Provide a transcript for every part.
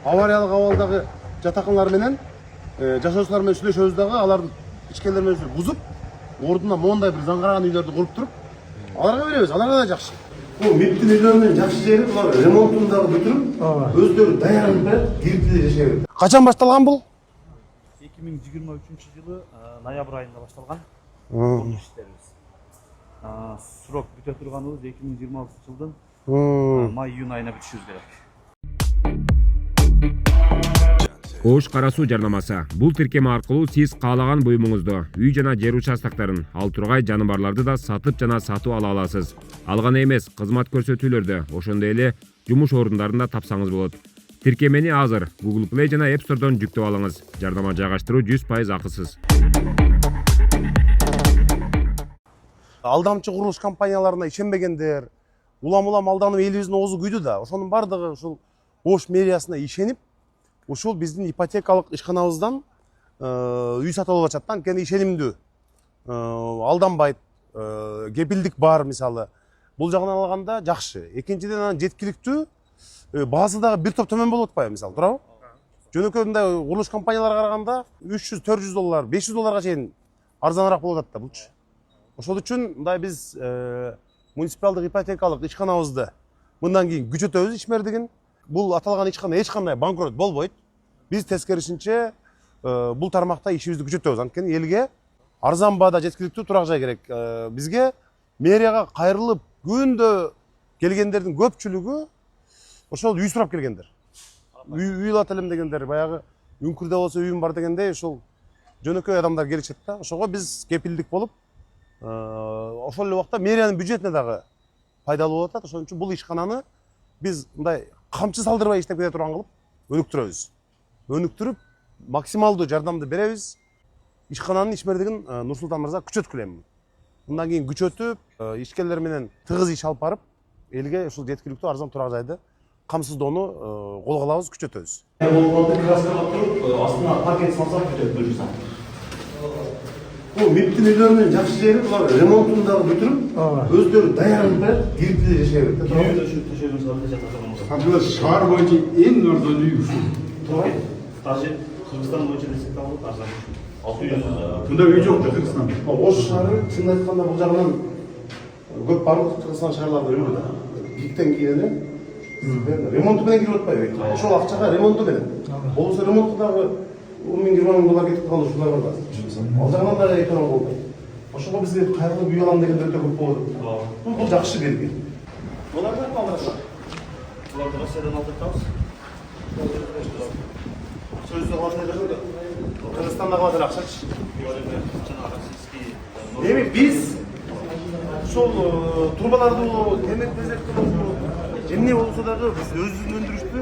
авариялык абалдагы жатакандар менен жашоочулар менен сүйлөшөбүз дагы алардын ичкелер менен бузуп, ордуна моундай бир заңгараган үйлөрдү куруп туруп, аларга беребиз. Аларга да жакшы. Бул МИПтин үйлөрүнүн жакшы жери булар ремонтун дагы бүтүрүп, өздөрү даярданып кириптиде жашайбыз. Качан башталган бул? 2023-жылы ноябрь айында башталган бул иштерибиз. Срок бүтө турганыбыз 2026-жылдын май-июнь айына бүтүшүбүз керек. Ош Кара Суу жарнамасы. Бул тиркеме аркылуу сиз каалаган буюмуңузду, үй жана жер участактарын, ал тургай жаныбарларды да сатып жана сатып ала аласыз. Ал гана эмес, кызмат көрсөтүүлөрдү, ошондой эле жумуш орундарында тапсаңыз болот. Тиркемени азыр Google Play жана App Store'дон жүктөп алыңыз. Жардама жайгаштыруу 100% акысыз. Алдамчы курулуш компанияларына ишенбегендер, улам алданып элибиздин оозу күйдү да. Ошонун бардыгы ушул Ош мэриясына ишенип, ушул биздин ипотекалык ишканабыздан үй сатып алып атат да. Анткени ишенимдүү, алданбайт, кепилдик бар мисалы. Бул жагынан алганда жакшы. Экинчиден анан жеткиликтүү, баасы дагы бир топ төмөн болуп атпайбы мисалы, туурабы? Жөнөкөй мындай курулуш компанияларга караганда $300-400, $500 чейин арзаныраак болуп атат да булчу. Ошол үчүн мындай биз муниципалдык ипотекалык ишканабызды мындан кийин күчөтөбүз ишмердигин. Бул аталган ишкана эч кандай банкрот болбойт. Биз тескерисинче бул тармакта ишибизди күчөтөбүз. Анткени элге арзан баада жеткиликтүү турак жай керек. Бизге мэрияга кайрылып күндө келгендердин көпчүлүгү ошол үй сурап келгендер. Үй алат элем дегендер, баягы үңкүрдө болсо үйүм бар дегендей ошол жөнөкөй адамдар келишет да. Ошого биз кепилдик болуп, ошол эле убакта мэриянын бюджетине дагы пайдалуу болуп атат. Ошон үчүн бул ишкананы биз мындай камчы салдырбай иштеп кете турган кылып өнүктүрөбүз. Өнүктүрүп, максималдуу жардамды беребиз. Ишкананын ишмердигин Нурсултан мырза күчөткүлө эми. Мындан кийин күчөтүп, ишкерлер менен тыгыз иш алып барып, элге ушул жеткиликтүү арзан турак жайды камсыздоону колго алабыз, күчөтөбүз. Болгонду краскалап туруп, астына пакет салсак бүтөт буюрса. Бул МИПтин үйлөрүнүн жакшы жери булар ремонтун дагы бүтүрүп, өздөрү даярданып кириптиде жашайбыз. Үйдө ушу төшөгөн салып жата турганбыз. Бұл шаар боюнча эң нордон үй ушул. Туура. Даже Кыргызстан боюнча десек да болот, арзан. 600. Мында үй жок Кыргызстанда. Ош шаары чын айтканда бул жагынан көп барлык Кыргызстан шаарларында үлгү да. Биктен кийин ремонту менен кирип атпайбы. Ошол акчага ремонту менен. Болбосо ремонту дагы $10,000-20,000 кетип калды ушулар бар да. Ал жагынан дагы эконом болду. Ошого бизге кайрылып үй алам дегендер өтө көп болду. Бул жакшы белги. Булардан калдырасың. Буларды Россиядан алдыртабыз. Сөздү калдырып берди. Кыргызстандагы базар акчачы. Эми биз ушул трубаларды темир тезекти болсо, эмне болсо дагы биз өзүбүздүн өндүрүштү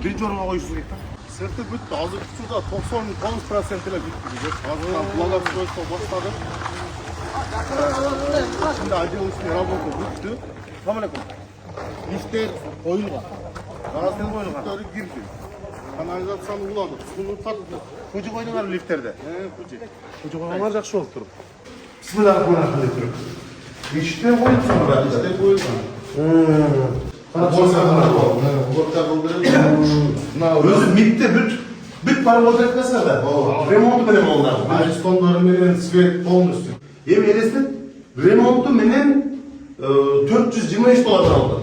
биринчи орунга коюшубуз керек да. Сырты бүттү. Азыр учурда 99% эле бүттү. Биз азыр благоустройство баштадык. Şimdi acil работа бүттү. Assalamu alaikum. Лифттер коюлган. Газдын коюлган. Кирди. Канализацияны уладык. Сууну тартып. Кужу койдуңар лифттерде. Кужу койгондар жакшы болуп туруп. Бисмиллахиррахманиррахим деп туруп. Иште коюлган. Иште коюлган. Өзү МИПте бүт бар болуп жаткансыңар да. Ремонту менен болду. Айстондар менен свет полностью. Эми элестет, ремонту менен $423 алды.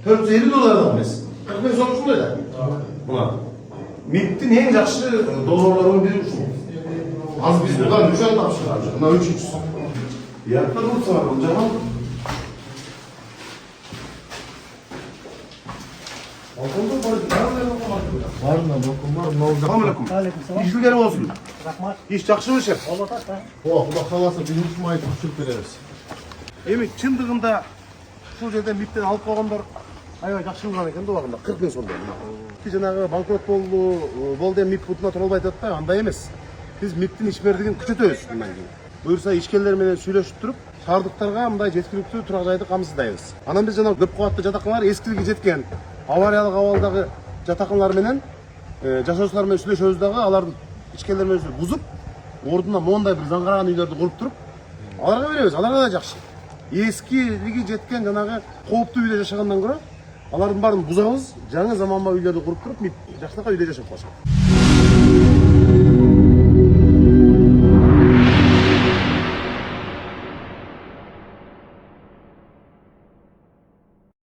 $450 эмес. 40 миң сом ушундай да. Мына. МИПтин эң жакшы долбоорлорунун бири ушул. Аз биз будан 3 ай тапшырган. Мына 3-үчүсү. Ятта турсаңар бул жаман. Assalamu alaikum. İşlikleri olsun. İş жақсы mı şef? Құда қаласа биrinci майда күтүп беребиз. Эми чындыгында ушул жерден МИПтен алып койгондор аябай жакшы кылган экен да убагында 40 миң сомдон. Жанагы банкрот болду деп МИП бутуна тура албай атат да, андай эмес. Биз МИПтин ишмердигин күчөтөбүз мындан кийин. Буюрса ишкерлер менен сүйлөшүп туруп, шаардыктарга мындай жеткиликтүү турак жайды камсыздайбыз. Анан биз жана көп кабаттуу жатакандар эскилиги жеткен авариялык абалдагы жатакандар менен жашоочулар менен сүйлөшөбүз дагы алардын ичкелер менен бузуп, ордуна моундай бир заңгараган үйлөрдү куруп туруп, аларга беребиз. Аларга да жакшы. Эскилиги жеткен жанагы кооптуу үйдө жашагандан көрө алардын баарын бузабыз, жаңы заманбап үйлөрдү куруп туруп, жакшынакай үйдө жашап калышат.